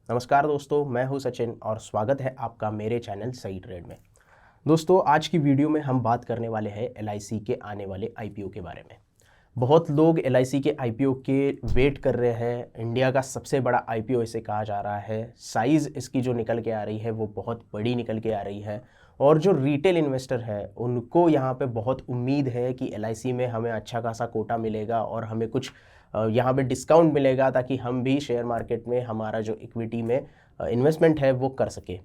नमस्कार दोस्तों, मैं हूं सचिन और स्वागत है आपका मेरे चैनल सही ट्रेड में। दोस्तों, आज की वीडियो में हम बात करने वाले हैं एलआईसी के आने वाले आईपीओ के बारे में। बहुत लोग एलआईसी के आईपीओ के वेट कर रहे हैं। इंडिया का सबसे बड़ा आईपीओ इसे कहा जा रहा है। साइज़ इसकी जो निकल के आ रही है वो बहुत बड़ी निकल के आ रही है और जो रिटेल इन्वेस्टर है उनको यहाँ पे बहुत उम्मीद है कि एलआईसी में हमें अच्छा खासा कोटा मिलेगा और हमें कुछ यहाँ पे डिस्काउंट मिलेगा ताकि हम भी शेयर मार्केट में हमारा जो इक्विटी में इन्वेस्टमेंट है वो कर सके।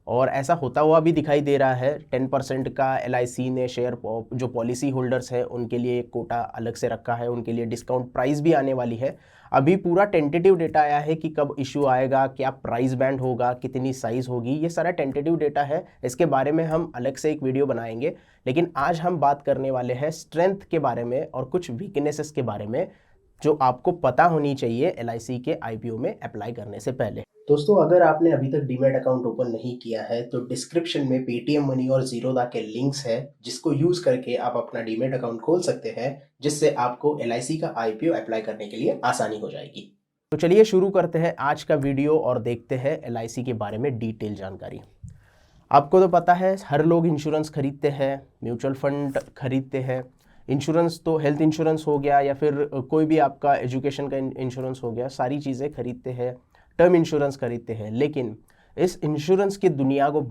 और ऐसा होता हुआ भी दिखाई दे रहा है। 10% का एलआईसी ने शेयर जो पॉलिसी होल्डर्स है उनके लिए एक कोटा अलग से रखा है, उनके लिए डिस्काउंट प्राइस भी आने वाली है। अभी पूरा टेंटेटिव डेटा आया है कि कब इशू आएगा, क्या प्राइस बैंड होगा, कितनी साइज़ होगी, ये सारा टेंटेटिव डेटा है। इसके बारे में हम अलग से एक वीडियो बनाएंगे, लेकिन आज हम बात करने वाले हैं स्ट्रेंथ के बारे में और कुछ वीकनेसेस के बारे में जो आपको पता होनी चाहिए एलआईसी के आईपीओ में अप्लाई करने से पहले। दोस्तों, अगर आपने अभी तक डीमैट अकाउंट ओपन नहीं किया है तो डिस्क्रिप्शन में पेटीएम मनी और जीरोधा के लिंक्स है जिसको यूज करके आप अपना डीमैट अकाउंट खोल सकते हैं, जिससे आपको एलआईसी का आईपीओ अप्लाई करने के लिए आसानी हो जाएगी। तो चलिए शुरू करते हैं आज का वीडियो और देखते हैं एलआईसी के बारे में डिटेल जानकारी। आपको तो पता है हर लोग इंश्योरेंस खरीदते हैं, म्यूचुअल फंड खरीदते हैं। इंश्योरेंस तो हेल्थ इंश्योरेंस हो गया या फिर कोई भी आपका एजुकेशन का इंश्योरेंस हो गया, सारी चीज़ें खरीदते हैं। टर्म इंश्योरेंस खरीदते हैं, लेकिन इस इंश्योरेंस की दुनिया को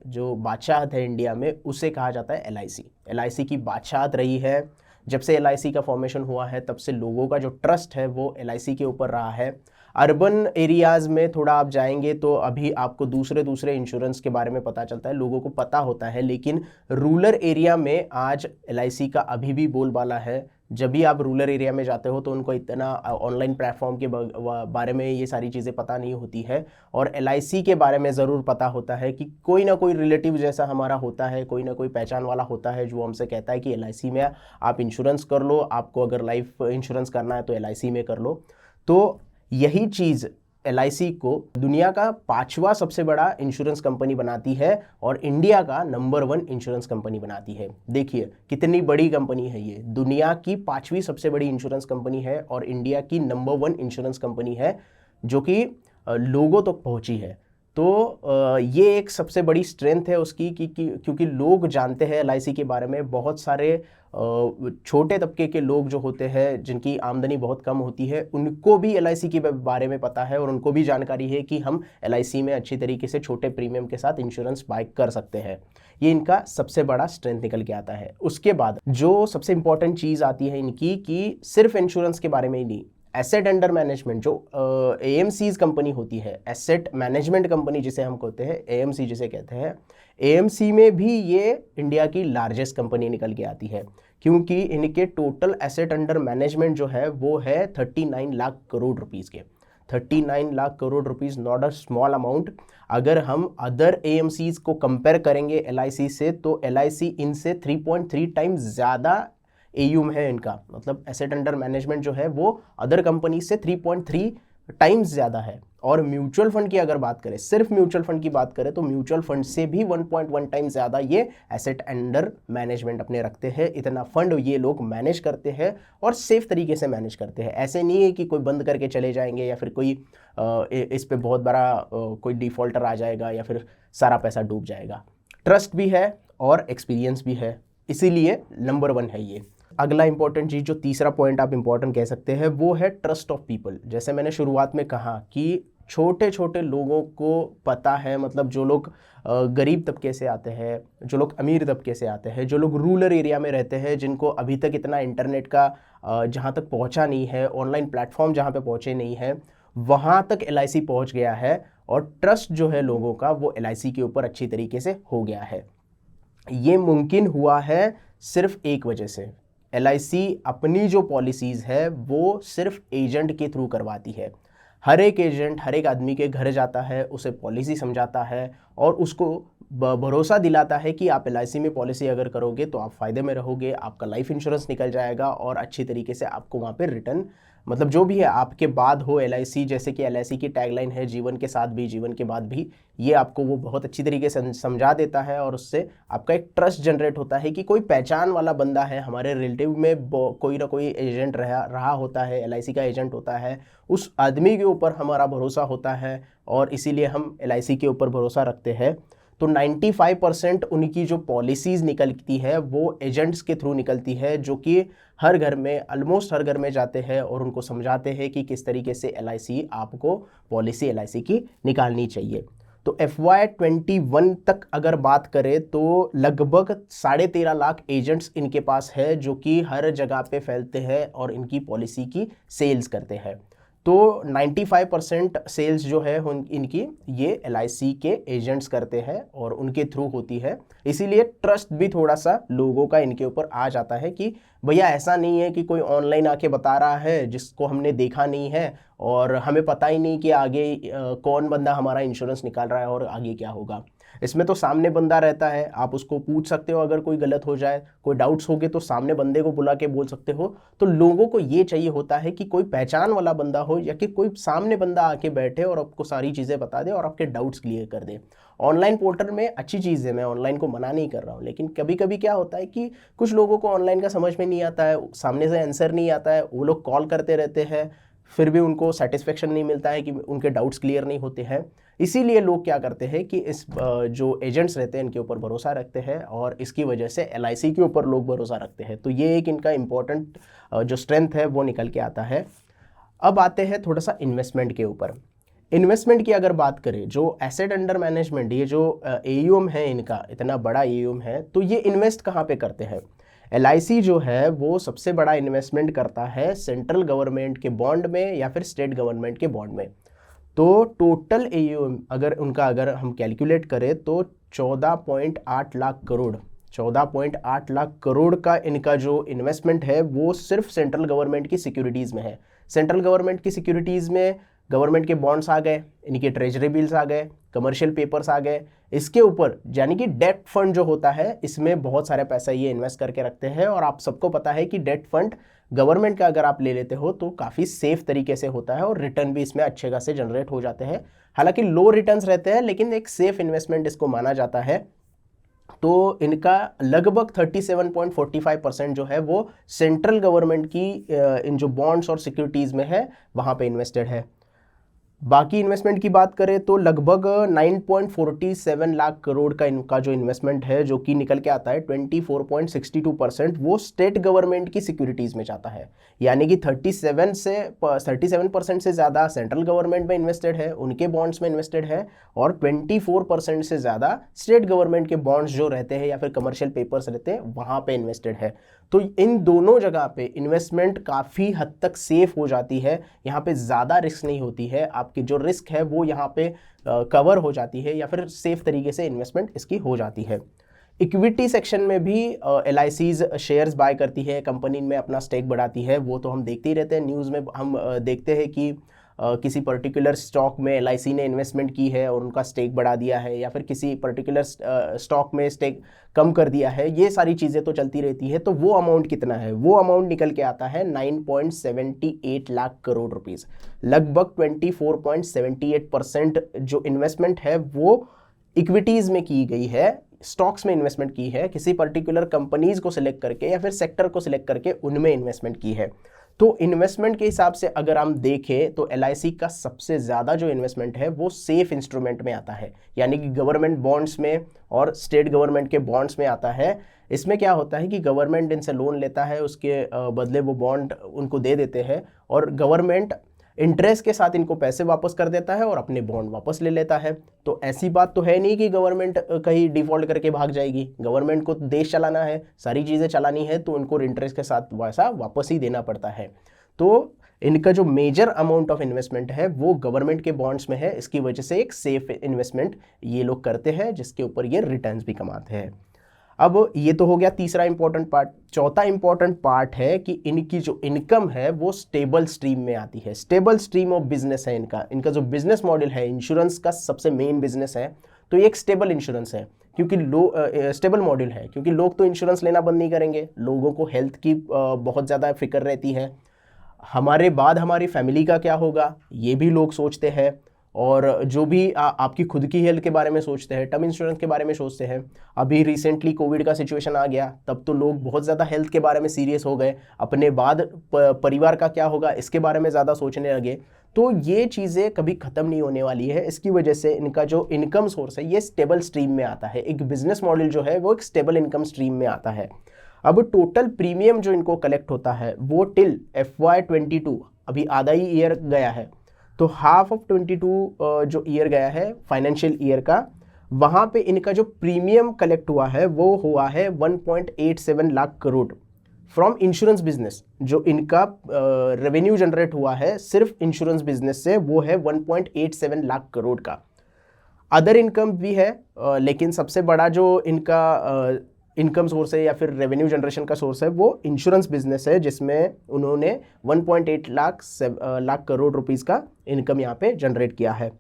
जो बादशाहत है इंडिया में, उसे कहा जाता है एलआईसी। एलआईसी की बादशाहत रही है। जब से एलआईसी का फॉर्मेशन हुआ है तब से लोगों का जो ट्रस्ट है वो एलआईसी के ऊपर रहा है। अर्बन एरियाज़ में थोड़ा आप जाएंगे तो अभी आपको दूसरे इंश्योरेंस के बारे में पता चलता है, लोगों को पता होता है, लेकिन रूरल एरिया में आज एलआईसी का अभी भी बोलबाला है। जब भी आप रूरल एरिया में जाते हो तो उनको इतना ऑनलाइन प्लेटफॉर्म के बारे में ये सारी चीज़ें पता नहीं होती है और एलआईसी के बारे में ज़रूर पता होता है कि कोई ना कोई रिलेटिव जैसा हमारा होता है, कोई ना कोई पहचान वाला होता है जो हमसे कहता है कि एलआईसी में आप इंश्योरेंस कर लो, आपको अगर लाइफ इंश्योरेंस करना है तो एलआईसी में कर लो। तो यही चीज़ एलआईसी को दुनिया का 5वां सबसे बड़ा इंश्योरेंस कंपनी बनाती है और इंडिया का नंबर 1 इंश्योरेंस कंपनी बनाती है। देखिए कितनी बड़ी कंपनी है ये। दुनिया की 5वीं सबसे बड़ी इंश्योरेंस कंपनी है और इंडिया की नंबर 1 इंश्योरेंस कंपनी है जो कि लोगों तक पहुंची है। तो ये एक सबसे बड़ी स्ट्रेंथ है उसकी क्योंकि लोग जानते हैं एलआईसी के बारे में। बहुत सारे छोटे तबके के लोग जो होते हैं जिनकी आमदनी बहुत कम होती है उनको भी एलआईसी के बारे में पता है और उनको भी जानकारी है कि हम एलआईसी में अच्छी तरीके से छोटे प्रीमियम के साथ इंश्योरेंस बाय कर सकते हैं। ये इनका सबसे बड़ा स्ट्रेंथ निकल के आता है। उसके बाद जो सबसे इंपॉर्टेंट चीज़ आती है इनकी कि सिर्फ इंश्योरेंस के बारे में ही नहीं, एसेट अंडर मैनेजमेंट जो एएमसीज कंपनी होती है, एसेट मैनेजमेंट कंपनी जिसे हम कहते हैं, एएमसी जिसे कहते हैं, एएमसी में भी ये इंडिया की लार्जेस्ट कंपनी निकल के आती है क्योंकि इनके टोटल एसेट अंडर मैनेजमेंट जो है वो है 39 लाख करोड़ रुपीज़ के। 39 lakh crore rupees not a small amount. अगर हम अदर एएमसीज को कंपेयर करेंगे एलआईसी से तो एलआईसी इनसे 3.3 टाइम्स ज़्यादा एयूम है इनका, मतलब एसेट अंडर मैनेजमेंट जो है वो अदर कंपनी से 3.3 टाइम्स ज़्यादा है। और म्यूचुअल फंड की अगर बात करें, सिर्फ म्यूचुअल फंड की बात करें तो म्यूचुअल फंड से भी 1.1 टाइम्स ज़्यादा ये एसेट अंडर मैनेजमेंट अपने रखते हैं। इतना फंड ये लोग मैनेज करते हैं और सेफ तरीके से मैनेज करते हैं। ऐसे नहीं है कि कोई बंद करके चले जाएंगे या फिर कोई इस पे बहुत बड़ा कोई डिफॉल्टर आ जाएगा या फिर सारा पैसा डूब जाएगा। ट्रस्ट भी है और एक्सपीरियंस भी है, इसीलिए नंबर 1 है ये। अगला इंपॉर्टेंट चीज़, जो तीसरा पॉइंट आप इंपॉर्टेंट कह सकते हैं, वो है ट्रस्ट ऑफ पीपल। जैसे मैंने शुरुआत में कहा कि छोटे छोटे लोगों को पता है, मतलब जो लोग गरीब तबके से आते हैं, जो लोग अमीर तबके से आते हैं, जो लोग रूरल एरिया में रहते हैं, जिनको अभी तक इतना इंटरनेट का जहाँ तक पहुँचा नहीं है, ऑनलाइन प्लेटफॉर्म जहाँ पे पहुँचे नहीं है, वहाँ तक एलआईसी पहुँच गया है और ट्रस्ट जो है लोगों का वो एलआईसी के ऊपर अच्छी तरीके से हो गया है। ये मुमकिन हुआ है सिर्फ एक वजह से। एलआईसी अपनी जो पॉलिसीज़ है वो सिर्फ एजेंट के थ्रू करवाती है। हर एक एजेंट हर एक आदमी के घर जाता है, उसे पॉलिसी समझाता है और उसको भरोसा दिलाता है कि आप एलआईसी में पॉलिसी अगर करोगे तो आप फ़ायदे में रहोगे, आपका लाइफ इंश्योरेंस निकल जाएगा और अच्छी तरीके से आपको वहाँ पे रिटर्न, मतलब जो भी है आपके बाद हो एलआईसी, जैसे कि एलआईसी की टैगलाइन है जीवन के साथ भी जीवन के बाद भी, ये आपको वो बहुत अच्छी तरीके से समझा देता है और उससे आपका एक ट्रस्ट जनरेट होता है कि कोई पहचान वाला बंदा है, हमारे रिलेटिव में कोई ना कोई एजेंट रहा होता है, एलआईसी का एजेंट होता है, उस आदमी के ऊपर हमारा भरोसा होता है और इसीलिए हम एलआईसी के ऊपर भरोसा रखते हैं। तो 95% उनकी जो पॉलिसीज़ निकलती है वो एजेंट्स के थ्रू निकलती है, जो कि हर घर में, ऑलमोस्ट हर घर में जाते हैं और उनको समझाते हैं कि किस तरीके से एलआईसी आपको पॉलिसी एलआईसी की निकालनी चाहिए। तो FY21 तक अगर बात करें तो लगभग 13.5 लाख एजेंट्स इनके पास है, जो कि हर जगह पे फैलते हैं और इनकी पॉलिसी की सेल्स करते हैं। तो 95% सेल्स जो है इनकी ये एलआईसी के एजेंट्स करते हैं और उनके थ्रू होती है, इसीलिए ट्रस्ट भी थोड़ा सा लोगों का इनके ऊपर आ जाता है कि भैया ऐसा नहीं है कि कोई ऑनलाइन आके बता रहा है जिसको हमने देखा नहीं है और हमें पता ही नहीं कि आगे कौन बंदा हमारा इंश्योरेंस निकाल रहा है और आगे क्या होगा। इसमें तो सामने बंदा रहता है, आप उसको पूछ सकते हो, अगर कोई गलत हो जाए, कोई डाउट्स हो गए तो सामने बंदे को बुला के बोल सकते हो। तो लोगों को ये चाहिए होता है कि कोई पहचान वाला बंदा हो या कि कोई सामने बंदा आके बैठे और आपको सारी चीज़ें बता दे और आपके डाउट्स क्लियर कर दे। ऑनलाइन पोर्टल में अच्छी चीज़ है, मैं ऑनलाइन को मना नहीं कर रहा हूँ, लेकिन कभी कभी क्या होता है कि कुछ लोगों को ऑनलाइन का समझ में नहीं आता है, सामने से आंसर नहीं आता है, वो लोग कॉल करते रहते हैं, फिर भी उनको सेटिस्फेक्शन नहीं मिलता है कि उनके डाउट्स क्लियर नहीं होते हैं। इसीलिए लोग क्या करते हैं कि इस जो एजेंट्स रहते हैं इनके ऊपर भरोसा रखते हैं और इसकी वजह से एलआईसी के ऊपर लोग भरोसा रखते हैं। तो ये एक इनका इम्पोर्टेंट जो स्ट्रेंथ है वो निकल के आता है। अब आते हैं थोड़ा सा इन्वेस्टमेंट के ऊपर। इन्वेस्टमेंट की अगर बात करें, जो एसेट अंडर मैनेजमेंट, ये जो AUM है इनका, इतना बड़ा AUM है, तो ये इन्वेस्ट कहाँ पे करते हैं? एलआईसी जो है वो सबसे बड़ा इन्वेस्टमेंट करता है सेंट्रल गवर्नमेंट के बॉन्ड में या फिर स्टेट गवर्नमेंट के बॉन्ड में। तो टोटल AUM अगर हम कैलकुलेट करें तो 14.8 लाख करोड़, 14.8 लाख करोड़ का इनका जो इन्वेस्टमेंट है वो सिर्फ सेंट्रल गवर्नमेंट की सिक्योरिटीज़ में है। सेंट्रल गवर्नमेंट की सिक्योरिटीज़ में गवर्नमेंट के बॉन्ड्स आ गए, इनके ट्रेजरी बिल्स आ गए, कमर्शियल पेपर्स आ गए, इसके ऊपर यानी कि डेट फंड जो होता है इसमें बहुत सारे पैसा ये इन्वेस्ट करके रखते हैं। और आप सबको पता है कि डेट फंड गवर्नमेंट का अगर आप ले लेते हो तो काफ़ी सेफ तरीके से होता है और रिटर्न भी इसमें अच्छे खासे जनरेट हो जाते हैं। हालांकि लो रिटर्न्स रहते हैं लेकिन एक सेफ इन्वेस्टमेंट इसको माना जाता है। तो इनका लगभग 37.45% जो है वो सेंट्रल गवर्नमेंट की इन जो बॉन्ड्स और सिक्योरिटीज़ में है वहाँ पे इन्वेस्टेड है। बाकी इन्वेस्टमेंट की बात करें तो लगभग 9.47 लाख करोड़ का इनका जो इन्वेस्टमेंट है, जो कि निकल के आता है 24.62%, वो स्टेट गवर्नमेंट की सिक्योरिटीज़ में जाता है। यानी कि 37% से ज़्यादा सेंट्रल गवर्नमेंट में इन्वेस्टेड है, उनके बॉन्ड्स में इन्वेस्टेड है, और 24% से ज़्यादा स्टेट गवर्नमेंट के बॉन्ड्स जो रहते हैं या फिर कमर्शियल पेपर्स रहते हैं वहाँ पे इन्वेस्टेड है। तो इन दोनों जगह पे इन्वेस्टमेंट काफ़ी हद तक सेफ हो जाती है, यहाँ पे ज़्यादा रिस्क नहीं होती है, आपकी जो रिस्क है वो यहाँ पे कवर हो जाती है या फिर सेफ तरीके से इन्वेस्टमेंट इसकी हो जाती है। इक्विटी सेक्शन में भी LICs शेयर्स बाय करती है, कंपनी में अपना स्टेक बढ़ाती है, वो तो हम देखते ही रहते हैं, न्यूज़ में हम देखते हैं कि किसी पर्टिकुलर स्टॉक में LIC ने इन्वेस्टमेंट की है और उनका स्टेक बढ़ा दिया है, या फिर किसी पर्टिकुलर स्टॉक में स्टेक कम कर दिया है, ये सारी चीज़ें तो चलती रहती है। तो वो अमाउंट कितना है? वो अमाउंट निकल के आता है 9.78 लाख करोड़ रुपीज़। लगभग 24.78% जो इन्वेस्टमेंट है वो इक्विटीज़ में की गई है, स्टॉक्स में इन्वेस्टमेंट की है, किसी पर्टिकुलर कंपनीज को सिलेक्ट करके या फिर सेक्टर को सिलेक्ट करके उनमें इन्वेस्टमेंट की है। तो इन्वेस्टमेंट के हिसाब से अगर हम देखें तो LIC का सबसे ज़्यादा जो इन्वेस्टमेंट है वो सेफ इंस्ट्रूमेंट में आता है, यानी कि गवर्नमेंट बॉन्ड्स में और स्टेट गवर्नमेंट के बॉन्ड्स में आता है। इसमें क्या होता है कि गवर्नमेंट इनसे लोन लेता है, उसके बदले वो बॉन्ड उनको दे देते हैं और गवर्नमेंट इंटरेस्ट के साथ इनको पैसे वापस कर देता है और अपने बॉन्ड वापस ले लेता है। तो ऐसी बात तो है नहीं कि गवर्नमेंट कहीं डिफ़ॉल्ट करके भाग जाएगी। गवर्नमेंट को देश चलाना है, सारी चीज़ें चलानी है, तो उनको इंटरेस्ट के साथ वैसा वापस ही देना पड़ता है। तो इनका जो मेजर अमाउंट ऑफ इन्वेस्टमेंट है वो गवर्नमेंट के बॉन्ड्स में है, इसकी वजह से एक सेफ इन्वेस्टमेंट ये लोग करते हैं जिसके ऊपर ये रिटर्न्स भी कमाते हैं। अब ये तो हो गया तीसरा इंपॉर्टेंट पार्ट। चौथा इंपॉर्टेंट पार्ट है कि इनकी जो इनकम है वो स्टेबल स्ट्रीम में आती है। स्टेबल स्ट्रीम ऑफ बिजनेस है इनका जो बिजनेस मॉडल है, इंश्योरेंस का सबसे मेन बिजनेस है, तो ये एक स्टेबल इंश्योरेंस है, क्योंकि स्टेबल मॉड्यूल है, क्योंकि लोग तो इंश्योरेंस लेना बंद नहीं करेंगे, लोगों को हेल्थ की बहुत ज़्यादा फिक्र रहती है, हमारे बाद हमारी फैमिली का क्या होगा ये भी लोग सोचते हैं, और जो भी आपकी खुद की हेल्थ के बारे में सोचते हैं, टर्म इंश्योरेंस के बारे में सोचते हैं। अभी रिसेंटली कोविड का सिचुएशन आ गया, तब तो लोग बहुत ज़्यादा हेल्थ के बारे में सीरियस हो गए, अपने बाद परिवार का क्या होगा इसके बारे में ज़्यादा सोचने लगे। तो ये चीज़ें कभी ख़त्म नहीं होने वाली है, इसकी वजह से इनका जो इनकम सोर्स है ये स्टेबल स्ट्रीम में आता है। एक बिजनेस मॉडल जो है वो एक स्टेबल इनकम स्ट्रीम में आता है। अब टोटल प्रीमियम जो इनको कलेक्ट होता है वो टिल FY22, अभी आधा ही ईयर गया है, तो हाफ ऑफ 22 जो ईयर गया है फाइनेंशियल ईयर का, वहाँ पे इनका जो प्रीमियम कलेक्ट हुआ है वो हुआ है 1.87 lakh crore from insurance business. जो इनका रेवेन्यू जनरेट हुआ है सिर्फ इंश्योरेंस बिजनेस से वो है 1.87 लाख करोड़ का। अदर इनकम भी है, लेकिन सबसे बड़ा जो इनका इनकम सोर्स है या फिर रेवेन्यू जनरेशन का सोर्स है वो इंश्योरेंस बिजनेस है, जिसमें उन्होंने 1.8 लाख करोड़ रुपीस का इनकम यहाँ पे जनरेट किया है।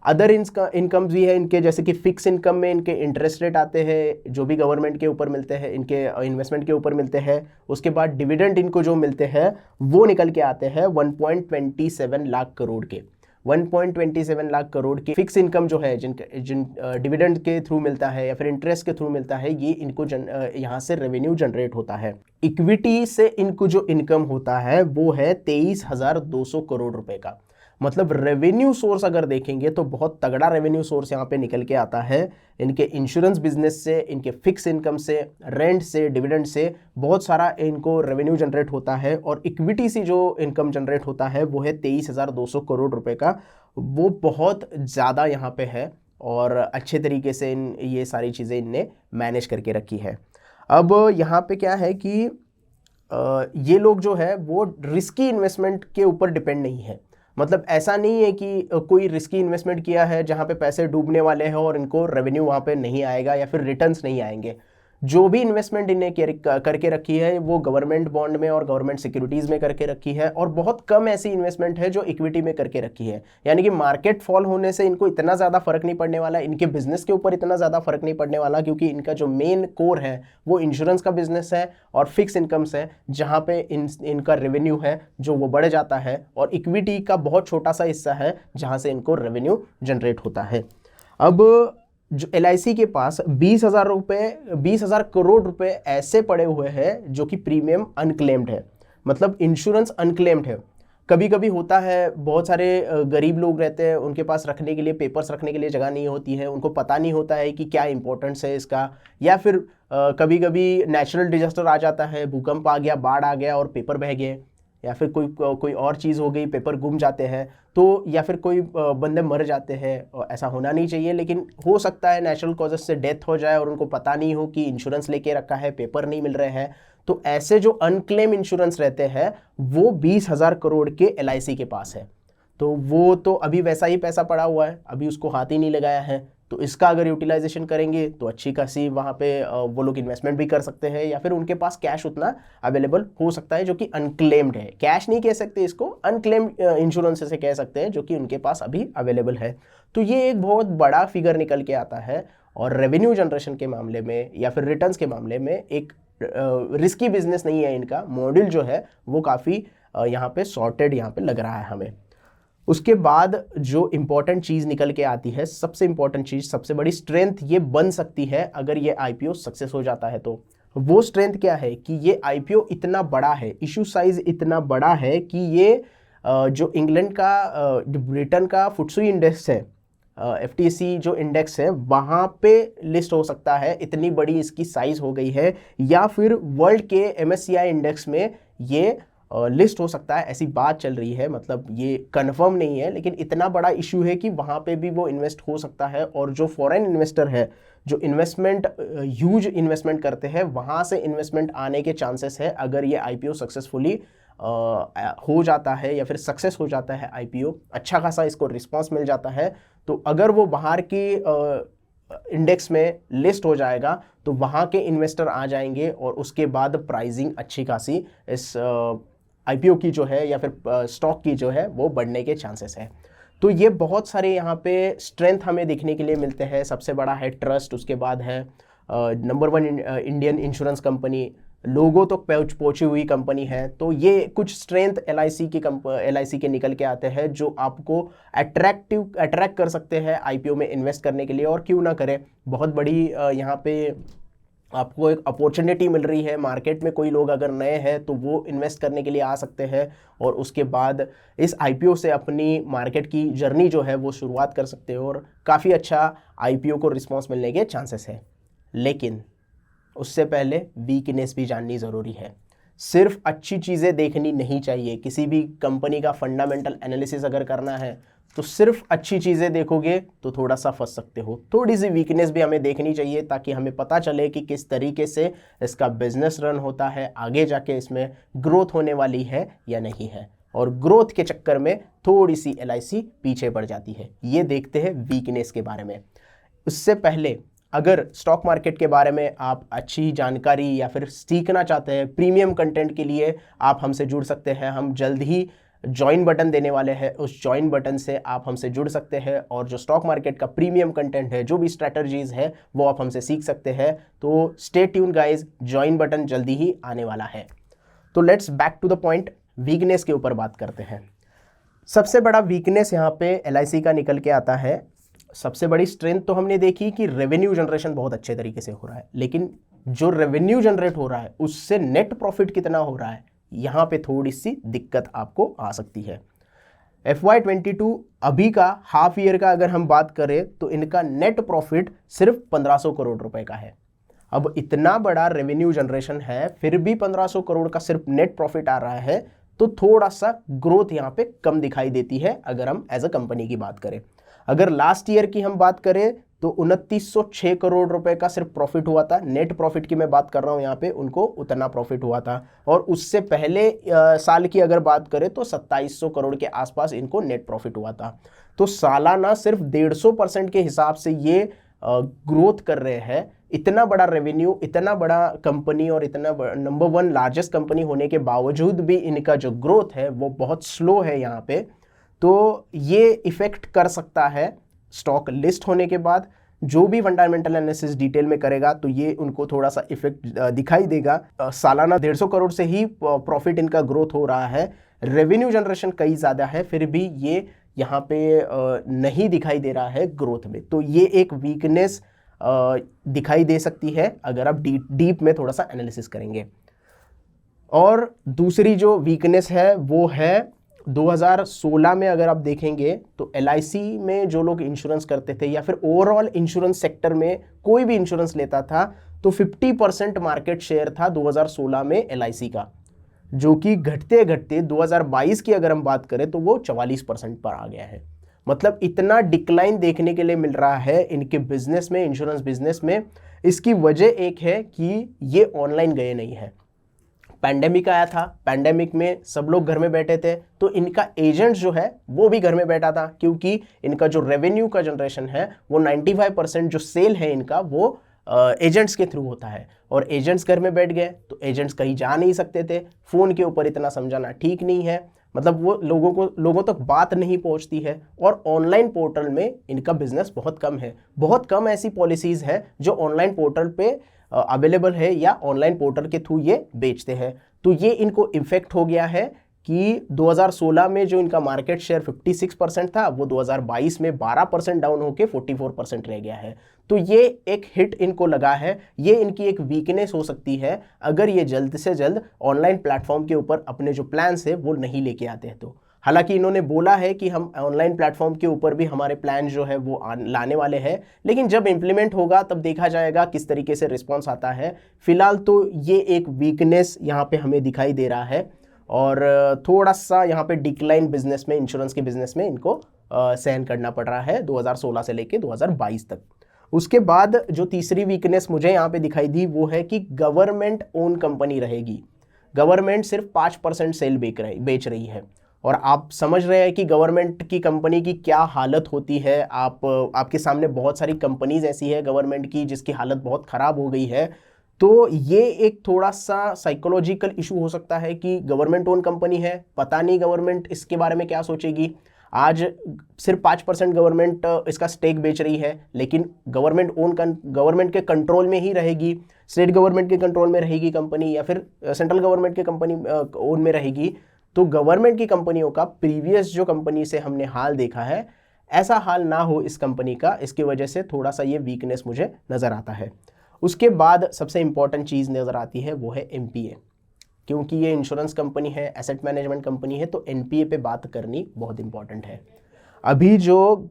अदर इनकम भी है इनके, जैसे कि फिक्स इनकम में इनके इंटरेस्ट रेट आते हैं जो भी गवर्नमेंट के ऊपर मिलते हैं, इनके इन्वेस्टमेंट के ऊपर मिलते हैं। उसके बाद डिविडेंड इनको जो मिलते हैं वो निकल के आते हैं 1.27 लाख करोड़ के। 1.27 लाख करोड़ की फिक्स इनकम जो है जिन डिविडेंड के थ्रू मिलता है या फिर इंटरेस्ट के थ्रू मिलता है, ये इनको यहाँ से रेवेन्यू जनरेट होता है। इक्विटी से इनको जो इनकम होता है वो है 23,200 करोड़ रुपए का। मतलब रेवेन्यू सोर्स अगर देखेंगे तो बहुत तगड़ा रेवेन्यू सोर्स यहाँ पे निकल के आता है। इनके इंश्योरेंस बिजनेस से, इनके फिक्स इनकम से, रेंट से, डिविडेंड से बहुत सारा इनको रेवेन्यू जनरेट होता है। और इक्विटी से जो इनकम जनरेट होता है वो है 23,200 करोड़ रुपए का। वो बहुत ज़्यादा यहाँ पे है और अच्छे तरीके से ये सारी चीज़ें इनने मैनेज करके रखी है। अब यहाँ पे क्या है कि ये लोग जो है वो रिस्की इन्वेस्टमेंट के ऊपर डिपेंड नहीं है। मतलब ऐसा नहीं है कि कोई रिस्की इन्वेस्टमेंट किया है जहाँ पे पैसे डूबने वाले हैं और इनको रेवेन्यू वहाँ पे नहीं आएगा या फिर रिटर्न्स नहीं आएंगे। जो भी इन्वेस्टमेंट इन्हें करके रखी है वो गवर्नमेंट बॉन्ड में और गवर्नमेंट सिक्योरिटीज़ में करके रखी है, और बहुत कम ऐसी इन्वेस्टमेंट है जो इक्विटी में करके रखी है। यानी कि मार्केट फॉल होने से इनको इतना ज़्यादा फर्क नहीं पड़ने वाला, इनके बिजनेस के ऊपर इतना ज़्यादा फर्क नहीं पड़ने वाला, क्योंकि इनका जो मेन कोर है वो इंश्योरेंस का बिजनेस है और फिक्स इनकम्स है, जहाँ पे इनका रेवेन्यू है जो वो बढ़ जाता है, और इक्विटी का बहुत छोटा सा हिस्सा है जहाँ से इनको रेवेन्यू जनरेट होता है। अब जो LIC के पास 20,000 करोड़ रुपए ऐसे पड़े हुए हैं जो कि प्रीमियम अनक्लेम्ड है, मतलब इंश्योरेंस अनक्लेम्ड है। कभी कभी होता है बहुत सारे गरीब लोग रहते हैं, उनके पास रखने के लिए, पेपर्स रखने के लिए जगह नहीं होती है, उनको पता नहीं होता है कि क्या इंपॉर्टेंस है इसका, या फिर कभी कभी नेचुरल डिजास्टर आ जाता है, भूकंप आ गया, बाढ़ आ गया और पेपर बह गए, या फिर कोई और चीज़ हो गई, पेपर गुम जाते हैं, तो या फिर कोई बंदे मर जाते हैं। ऐसा होना नहीं चाहिए, लेकिन हो सकता है नेचुरल कॉजेस से डेथ हो जाए और उनको पता नहीं हो कि इंश्योरेंस लेके रखा है, पेपर नहीं मिल रहे हैं। तो ऐसे जो अनक्लेम इंश्योरेंस रहते हैं वो 20,000 करोड़ के LIC के पास है। तो वो तो अभी वैसा ही पैसा पड़ा हुआ है, अभी उसको हाथ ही नहीं लगाया है। तो इसका अगर यूटिलाइजेशन करेंगे तो अच्छी खासी वहाँ पे वो लोग इन्वेस्टमेंट भी कर सकते हैं, या फिर उनके पास कैश उतना अवेलेबल हो सकता है जो कि अनक्लेम्ड है। कैश नहीं कह सकते इसको, अनक्लेम्ड इंश्योरेंस से कह सकते हैं, जो कि उनके पास अभी अवेलेबल है। तो ये एक बहुत बड़ा फिगर निकल के आता है, और रेवेन्यू जनरेशन के मामले में या फिर रिटर्न्स के मामले में एक रिस्की बिजनेस नहीं है। इनका मॉडल जो है वो काफ़ी यहाँ पे सॉर्टेड यहाँ पे लग रहा है हमें। उसके बाद जो इम्पॉर्टेंट चीज़ निकल के आती है, सबसे इम्पॉर्टेंट चीज़, सबसे बड़ी स्ट्रेंथ ये बन सकती है अगर ये IPO सक्सेस हो जाता है। तो वो स्ट्रेंथ क्या है कि ये IPO इतना बड़ा है, इशू साइज इतना बड़ा है कि ये जो इंग्लैंड का ब्रिटेन का FTSE इंडेक्स है, FTSE जो इंडेक्स है वहाँ पे लिस्ट हो सकता है, इतनी बड़ी इसकी साइज हो गई है। या फिर वर्ल्ड के MSCI इंडेक्स में ये लिस्ट हो सकता है, ऐसी बात चल रही है। मतलब ये कंफर्म नहीं है, लेकिन इतना बड़ा इशू है कि वहाँ पे भी वो इन्वेस्ट हो सकता है। और जो फॉरेन इन्वेस्टर है, जो इन्वेस्टमेंट ह्यूज इन्वेस्टमेंट करते हैं, वहाँ से इन्वेस्टमेंट आने के चांसेस है अगर ये IPO सक्सेसफुली हो जाता है, या फिर सक्सेस हो जाता है IPO, अच्छा खासा इसको रिस्पॉन्स मिल जाता है। तो अगर वो बाहर की इंडेक्स में लिस्ट हो जाएगा तो वहाँ के इन्वेस्टर आ जाएंगे, और उसके बाद प्राइसिंग अच्छी खासी इस IPO की जो है या फिर स्टॉक की जो है वो बढ़ने के चांसेस है। तो ये बहुत सारे यहाँ पे स्ट्रेंथ हमें देखने के लिए मिलते हैं। सबसे बड़ा है ट्रस्ट, उसके बाद है नंबर 1 इंडियन इंश्योरेंस कंपनी, लोगों तक पहुंची हुई कंपनी है। तो ये कुछ स्ट्रेंथ एलआईसी के निकल के आते हैं जो आपको अट्रैक्ट कर सकते हैं आईपीओ में इन्वेस्ट करने के लिए। और क्यों ना करें, बहुत बड़ी यहाँ पे आपको एक अपॉर्चुनिटी मिल रही है मार्केट में। कोई लोग अगर नए हैं तो वो इन्वेस्ट करने के लिए आ सकते हैं और उसके बाद इस आईपीओ से अपनी मार्केट की जर्नी जो है वो शुरुआत कर सकते हो और काफ़ी अच्छा आईपीओ को रिस्पॉन्स मिलने के चांसेस है। लेकिन उससे पहले वीकनेस भी जाननी ज़रूरी है। सिर्फ अच्छी चीज़ें देखनी नहीं चाहिए। किसी भी कंपनी का फंडामेंटल एनालिसिस अगर करना है तो सिर्फ अच्छी चीज़ें देखोगे तो थोड़ा सा फंस सकते हो। थोड़ी सी वीकनेस भी हमें देखनी चाहिए ताकि हमें पता चले कि किस तरीके से इसका बिजनेस रन होता है, आगे जाके इसमें ग्रोथ होने वाली है या नहीं है। और ग्रोथ के चक्कर में थोड़ी सी एलआईसी पीछे पड़ जाती है। ये देखते हैं वीकनेस के बारे में। उससे पहले अगर स्टॉक मार्केट के बारे में आप अच्छी जानकारी या फिर सीखना चाहते हैं प्रीमियम कंटेंट के लिए, आप हमसे जुड़ सकते हैं। हम जल्द ही ज्वाइन बटन देने वाले हैं, उस ज्वाइन बटन से आप हमसे जुड़ सकते हैं और जो स्टॉक मार्केट का प्रीमियम कंटेंट है, जो भी स्ट्रैटेजीज है, वो आप हमसे सीख सकते हैं। तो stay tune guys, join button जल्दी ही आने वाला है। तो let's back to the point, weakness के ऊपर बात करते हैं। सबसे बड़ा वीकनेस यहाँ पे एलआईसी का निकल के आता है। सबसे बड़ी स्ट्रेंथ तो हमने देखी कि रेवेन्यू जनरेशन बहुत अच्छे तरीके से हो रहा है, लेकिन जो रेवेन्यू जनरेट हो रहा है उससे नेट प्रॉफिट कितना हो रहा है, यहाँ पे थोड़ी सी दिक्कत आपको आ सकती है। FY22 अभी का हाफ ईयर का अगर हम बात करें तो इनका नेट प्रॉफिट सिर्फ 1500 करोड़ रुपए का है। अब इतना बड़ा रेवेन्यू जनरेशन है, फिर भी 1500 करोड़ का सिर्फ नेट प्रॉफिट आ रहा है, तो थोड़ा सा ग्रोथ यहाँ पे कम दिखाई देती है अगर हम एज अ कंपनी की बात करें। अगर लास्ट ईयर की हम बात करें तो 2906 करोड़ रुपए का सिर्फ प्रॉफिट हुआ था। नेट प्रॉफिट की मैं बात कर रहा हूं यहाँ पे, उनको उतना प्रॉफिट हुआ था। और उससे पहले साल की अगर बात करें तो 2700 करोड़ के आसपास इनको नेट प्रॉफिट हुआ था। तो सालाना सिर्फ 150% के हिसाब से ये ग्रोथ कर रहे हैं। इतना बड़ा रेवेन्यू, इतना बड़ा कंपनी और इतना नंबर 1 लार्जेस्ट कंपनी होने के बावजूद भी इनका जो ग्रोथ है वो बहुत स्लो है यहाँ पे। तो ये इफेक्ट कर सकता है स्टॉक लिस्ट होने के बाद। जो भी फंडामेंटल एनालिसिस डिटेल में करेगा तो ये उनको थोड़ा सा इफेक्ट दिखाई देगा। सालाना 150 करोड़ से ही प्रॉफिट इनका ग्रोथ हो रहा है, रेवेन्यू जनरेशन कई ज़्यादा है, फिर भी ये यहाँ पे नहीं दिखाई दे रहा है ग्रोथ में। तो ये एक वीकनेस दिखाई दे सकती है अगर आप डीप में थोड़ा सा एनालिसिस करेंगे। और दूसरी जो वीकनेस है वो है 2016 में अगर आप देखेंगे तो एलआईसी में जो लोग इंश्योरेंस करते थे या फिर ओवरऑल इंश्योरेंस सेक्टर में कोई भी इंश्योरेंस लेता था तो 50% मार्केट शेयर था 2016 में एलआईसी का, जो कि घटते घटते 2022 की अगर हम बात करें तो वो 44% पर आ गया है। मतलब इतना डिक्लाइन देखने के लिए मिल रहा है इनके बिजनेस में, इंश्योरेंस बिजनेस में। इसकी वजह एक है कि ये ऑनलाइन गए नहीं है। पैंडेमिक आया था, पैंडेमिक में सब लोग घर में बैठे थे, तो इनका एजेंट जो है वो भी घर में बैठा था, क्योंकि इनका जो रेवेन्यू का जनरेशन है वो 95% जो सेल है इनका वो एजेंट्स के थ्रू होता है। और एजेंट्स घर में बैठ गए तो एजेंट्स कहीं जा नहीं सकते थे, फ़ोन के ऊपर इतना समझाना ठीक नहीं है, मतलब वो लोगों तक बात नहीं पहुंचती है। और ऑनलाइन पोर्टल में इनका बिजनेस बहुत कम है। बहुत कम ऐसी पॉलिसीज़ है जो ऑनलाइन पोर्टल पे अवेलेबल है या ऑनलाइन पोर्टल के थ्रू ये बेचते हैं। तो ये इनको इफेक्ट हो गया है कि 2016 में जो इनका मार्केट शेयर 56% था वो 2022 में 12% डाउन होकर 44% रह गया है। तो ये एक हिट इनको लगा है, ये इनकी एक वीकनेस हो सकती है अगर ये जल्द से जल्द ऑनलाइन प्लेटफॉर्म के ऊपर अपने जो प्लान्स है वो नहीं लेके आते हैं तो। हालांकि इन्होंने बोला है कि हम ऑनलाइन प्लेटफॉर्म के ऊपर भी हमारे प्लान जो है वो लाने वाले हैं, लेकिन जब इम्प्लीमेंट होगा तब देखा जाएगा किस तरीके से रिस्पॉन्स आता है। फिलहाल तो ये एक वीकनेस यहाँ पे हमें दिखाई दे रहा है और थोड़ा सा यहाँ पे डिक्लाइन बिजनेस में, इंश्योरेंस के बिजनेस में इनको सहन करना पड़ रहा है 2016 से लेके 2022 तक। उसके बाद जो तीसरी वीकनेस मुझे यहाँ पे दिखाई दी वो है कि गवर्नमेंट ओन कंपनी रहेगी। गवर्नमेंट सिर्फ 5% सेल बेच रही है और आप समझ रहे हैं कि गवर्नमेंट की कंपनी की क्या हालत होती है। आपके सामने बहुत सारी कंपनीज ऐसी है गवर्नमेंट की जिसकी हालत बहुत ख़राब हो गई है। तो ये एक थोड़ा सा साइकोलॉजिकल इशू हो सकता है कि गवर्नमेंट ओन कंपनी है, पता नहीं गवर्नमेंट इसके बारे में क्या सोचेगी। आज सिर्फ 5% गवर्नमेंट इसका स्टेक बेच रही है, लेकिन गवर्नमेंट के कंट्रोल में ही रहेगी, स्टेट गवर्नमेंट के कंट्रोल में रहेगी कंपनी, या फिर सेंट्रल गवर्नमेंट के कंपनी ओन में रहेगी, तो गवर्नमेंट की कंपनियों का प्रीवियस जो कंपनी से हमने हाल देखा है, ऐसा हाल ना हो इस कंपनी का। इसकी वजह से थोड़ा सा ये वीकनेस मुझे नज़र आता है। उसके बाद सबसे इंपॉर्टेंट चीज़ नज़र आती है वो है एनपीए, क्योंकि ये इंश्योरेंस कंपनी है, एसेट मैनेजमेंट कंपनी है, तो एनपीए पे बात करनी बहुत इंपॉर्टेंट है। अभी जो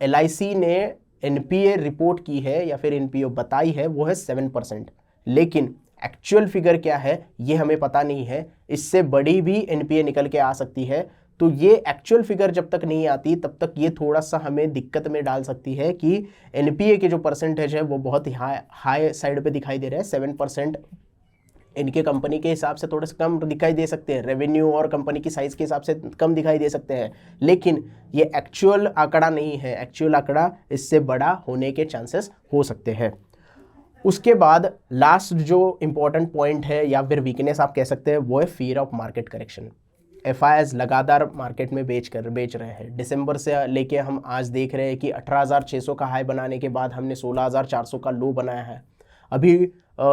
एलआईसी ने एनपीए रिपोर्ट की है या फिर एनपीए बताई है वो है 7%, लेकिन एक्चुअल फिगर क्या है ये हमें पता नहीं है। इससे बड़ी भी एनपीए निकल के आ सकती है। तो ये एक्चुअल फिगर जब तक नहीं आती तब तक ये थोड़ा सा हमें दिक्कत में डाल सकती है कि एनपीए के जो परसेंटेज है वो बहुत ही हाई साइड पे दिखाई दे रहा है। 7% इनके कंपनी के हिसाब से थोड़ा सा कम दिखाई दे सकते हैं, रेवेन्यू और कंपनी की साइज़ के हिसाब से कम दिखाई दे सकते हैं, लेकिन ये एक्चुअल आंकड़ा नहीं है। एक्चुअल आंकड़ा इससे बड़ा होने के चांसेस हो सकते हैं। उसके बाद लास्ट जो इंपॉर्टेंट पॉइंट है या फिर वीकनेस आप कह सकते हैं वो है fear of market correction. FIIs लगातार मार्केट में बेच रहे हैं। दिसंबर से लेके हम आज देख रहे हैं कि 18,600 का हाई बनाने के बाद हमने 16,400 का लो बनाया है। अभी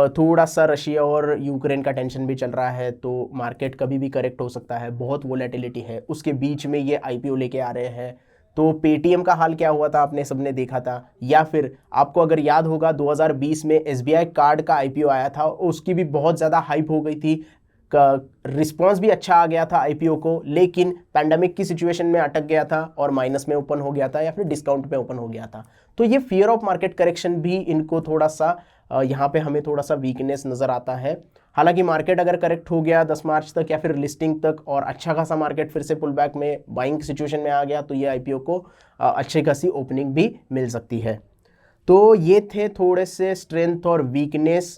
थोड़ा सा रशिया और यूक्रेन का टेंशन भी चल रहा है, तो मार्केट कभी भी करेक्ट हो सकता है, बहुत वोलेटिलिटी है। उसके बीच में ये आईपीओ लेके आ रहे हैं। तो पेटीएम का हाल क्या हुआ था आपने सबने देखा था, या फिर आपको अगर याद होगा 2020 में एसबीआई कार्ड का आईपीओ आया था, उसकी भी बहुत ज़्यादा हाइप हो गई थी, रिस्पांस भी अच्छा आ गया था आईपीओ को, लेकिन पैंडेमिक की सिचुएशन में अटक गया था और माइनस में ओपन हो गया था या फिर डिस्काउंट पे ओपन हो गया था। तो ये फियर ऑफ मार्केट करेक्शन भी इनको थोड़ा सा यहाँ पे हमें थोड़ा सा वीकनेस नज़र आता है। हालांकि मार्केट अगर करेक्ट हो गया 10 मार्च तक या फिर लिस्टिंग तक और अच्छा खासा मार्केट फिर से पुल बैक में बाइंग सिचुएशन में आ गया, तो ये आईपीओ को अच्छी खासी ओपनिंग भी मिल सकती है। तो ये थे थोड़े से स्ट्रेंथ और वीकनेस।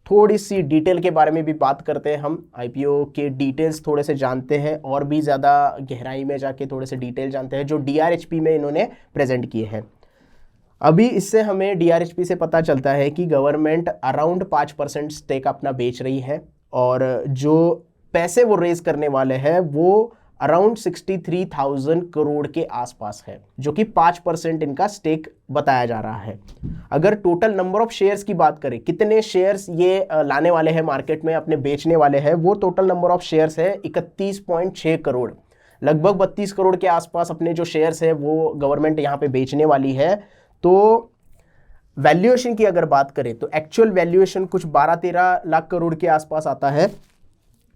थोड़ी सी डिटेल के बारे में भी बात करते हैं, हम आईपीओ के डिटेल्स थोड़े से जानते हैं और भी ज़्यादा गहराई में जाके थोड़े से डिटेल जानते हैं जो डीआरएचपी में इन्होंने प्रेजेंट किए हैं। अभी इससे हमें डीआरएचपी से पता चलता है कि गवर्नमेंट अराउंड 5% स्टेक अपना बेच रही है और जो पैसे वो रेज करने वाले हैं वो अराउंड 63,000 करोड़ के आसपास है, जो कि 5% इनका स्टेक बताया जा रहा है। अगर टोटल नंबर ऑफ शेयर्स की बात करें, कितने शेयर्स ये लाने वाले हैं मार्केट में, अपने बेचने वाले हैं, वो टोटल नंबर ऑफ शेयर्स है 31.6 करोड़। लगभग 32 करोड़ के आसपास अपने जो शेयर्स है वो गवर्नमेंट यहाँ पे बेचने वाली है। तो वैल्यूएशन की अगर बात करें तो एक्चुअल वैल्यूएशन कुछ 12-13 लाख करोड़ के आसपास आता है,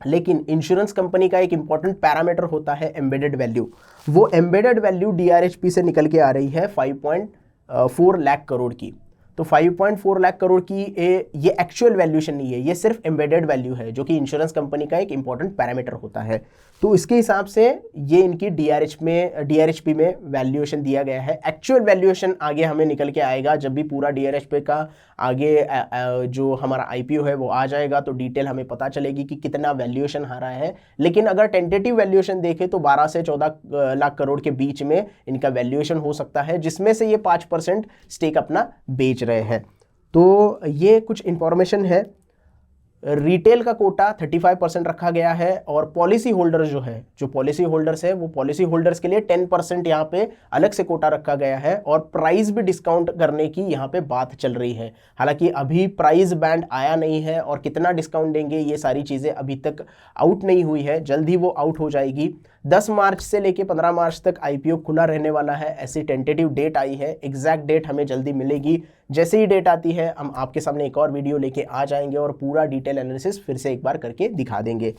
लेकिन इंश्योरेंस कंपनी का एक इंपॉर्टेंट पैरामीटर होता है एम्बेडेड वैल्यू। वो एम्बेडेड वैल्यू डीआरएचपी से निकल के आ रही है 5.4 लाख करोड़ की। तो 5.4 लाख करोड़ की ये एक्चुअल वैल्यूएशन नहीं है, ये सिर्फ एम्बेडेड वैल्यू है, जो कि इंश्योरेंस कंपनी का एक इंपॉर्टेंट पैरामीटर होता है। तो इसके हिसाब से ये इनकी डीआरएचपी में वैल्यूएशन दिया गया है। एक्चुअल वैल्यूएशन आगे हमें निकल के आएगा जब भी पूरा डीआरएचपी का आगे जो हमारा आईपीओ है वो आ जाएगा, तो डिटेल हमें पता चलेगी कि कितना वैल्यूएशन आ रहा है। लेकिन अगर टेंटेटिव वैल्यूएशन देखें तो 12 से 14 लाख करोड़ के बीच में इनका वैल्यूएशन हो सकता है, जिसमें से ये 5% स्टेक अपना बेच रहे हैं। तो ये कुछ इंफॉर्मेशन है। रिटेल का कोटा 35% रखा गया है और पॉलिसी होल्डर जो पॉलिसी होल्डर्स है वो पॉलिसी होल्डर्स के लिए 10% यहाँ पे अलग से कोटा रखा गया है और प्राइस भी डिस्काउंट करने की यहाँ पे बात चल रही है। हालांकि अभी प्राइस बैंड आया नहीं है और कितना डिस्काउंट देंगे ये सारी चीज़ें अभी तक आउट नहीं हुई है, जल्द ही वो आउट हो जाएगी। 10 मार्च से लेके 15 मार्च तक आईपीओ खुला रहने वाला है, ऐसी टेंटेटिव डेट आई है। एग्जैक्ट डेट हमें जल्दी मिलेगी। जैसे ही डेट आती है हम आपके सामने एक और वीडियो लेके आ जाएंगे और पूरा डिटेल एनालिसिस फिर से एक बार करके दिखा देंगे।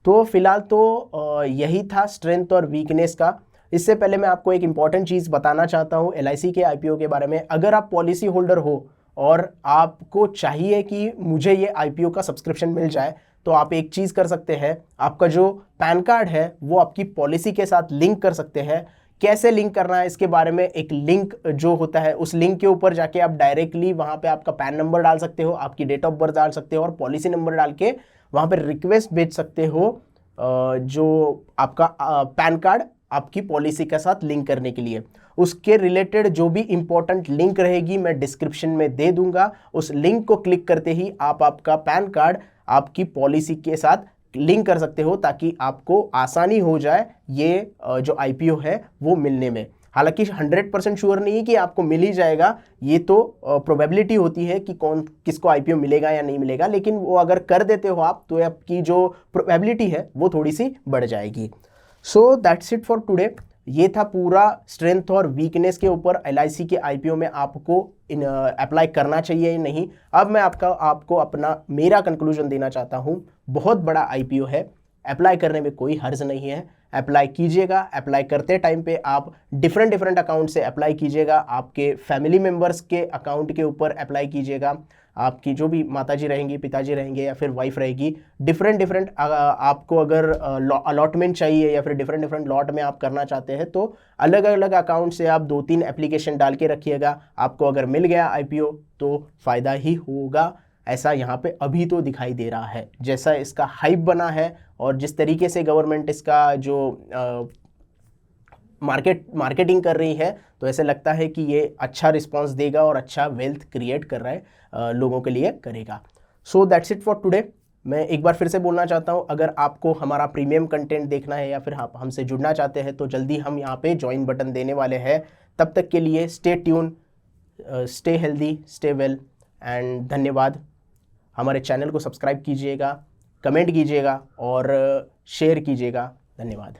तो फिलहाल तो यही था स्ट्रेंथ और वीकनेस का। इससे पहले मैं आपको एक इंपॉर्टेंट चीज़ बताना चाहता हूँ एलआईसी के आईपीओ के बारे में। अगर आप पॉलिसी होल्डर हो और आपको चाहिए कि मुझे ये आईपीओ का सब्सक्रिप्शन मिल जाए, तो आप एक चीज़ कर सकते हैं, आपका जो पैन कार्ड है वो आपकी पॉलिसी के साथ लिंक कर सकते हैं। कैसे लिंक करना है इसके बारे में एक लिंक जो होता है, उस लिंक के ऊपर जाके आप डायरेक्टली वहाँ पे आपका पैन नंबर डाल सकते हो, आपकी डेट ऑफ बर्थ डाल सकते हो और पॉलिसी नंबर डाल के वहाँ पे रिक्वेस्ट भेज सकते हो जो आपका पैन कार्ड आपकी पॉलिसी के साथ लिंक करने के लिए। उसके रिलेटेड जो भी इंपॉर्टेंट लिंक रहेगी मैं डिस्क्रिप्शन में दे दूंगा। उस लिंक को क्लिक करते ही आप आपका पैन कार्ड आपकी पॉलिसी के साथ लिंक कर सकते हो ताकि आपको आसानी हो जाए ये जो आईपीओ है वो मिलने में। हालांकि 100% श्योर नहीं कि आपको मिल ही जाएगा, ये तो प्रोबेबिलिटी होती है कि कौन किसको आईपीओ मिलेगा या नहीं मिलेगा, लेकिन वो अगर कर देते हो आप तो आपकी जो प्रोबेबिलिटी है वो थोड़ी सी बढ़ जाएगी। So that's it for today. ये था पूरा स्ट्रेंथ और वीकनेस के ऊपर एलआईसी के आईपीओ में आपको अप्लाई करना चाहिए या नहीं। अब मैं आपको अपना मेरा कंक्लूजन देना चाहता हूँ। बहुत बड़ा आईपीओ है, अप्लाई करने में कोई हर्ज नहीं है, अप्लाई कीजिएगा। अप्लाई करते टाइम पे आप डिफरेंट अकाउंट से अप्लाई कीजिएगा, आपके फैमिली मेम्बर्स के अकाउंट के ऊपर अप्लाई कीजिएगा। आपकी जो भी माताजी रहेंगी, पिताजी रहेंगे या फिर वाइफ रहेगी, डिफरेंट आपको अगर अलॉटमेंट चाहिए या फिर डिफरेंट लॉट में आप करना चाहते हैं तो अलग अलग अकाउंट से आप 2-3 एप्लीकेशन डाल के रखिएगा। आपको अगर मिल गया आईपीओ तो फ़ायदा ही होगा, ऐसा यहाँ पे अभी तो दिखाई दे रहा है। जैसा इसका हाइप बना है और जिस तरीके से गवर्नमेंट इसका जो मार्केटिंग कर रही है, तो ऐसे लगता है कि ये अच्छा रिस्पांस देगा और अच्छा वेल्थ क्रिएट कर रहा है, लोगों के लिए करेगा। So that's it for today. मैं एक बार फिर से बोलना चाहता हूँ, अगर आपको हमारा प्रीमियम कंटेंट देखना है या फिर आप हमसे जुड़ना चाहते हैं तो जल्दी हम यहाँ पे ज्वाइन बटन देने वाले हैं। तब तक के लिए stay tune, stay healthy, stay well and धन्यवाद। हमारे चैनल को सब्सक्राइब कीजिएगा, कमेंट कीजिएगा और शेयर कीजिएगा। धन्यवाद।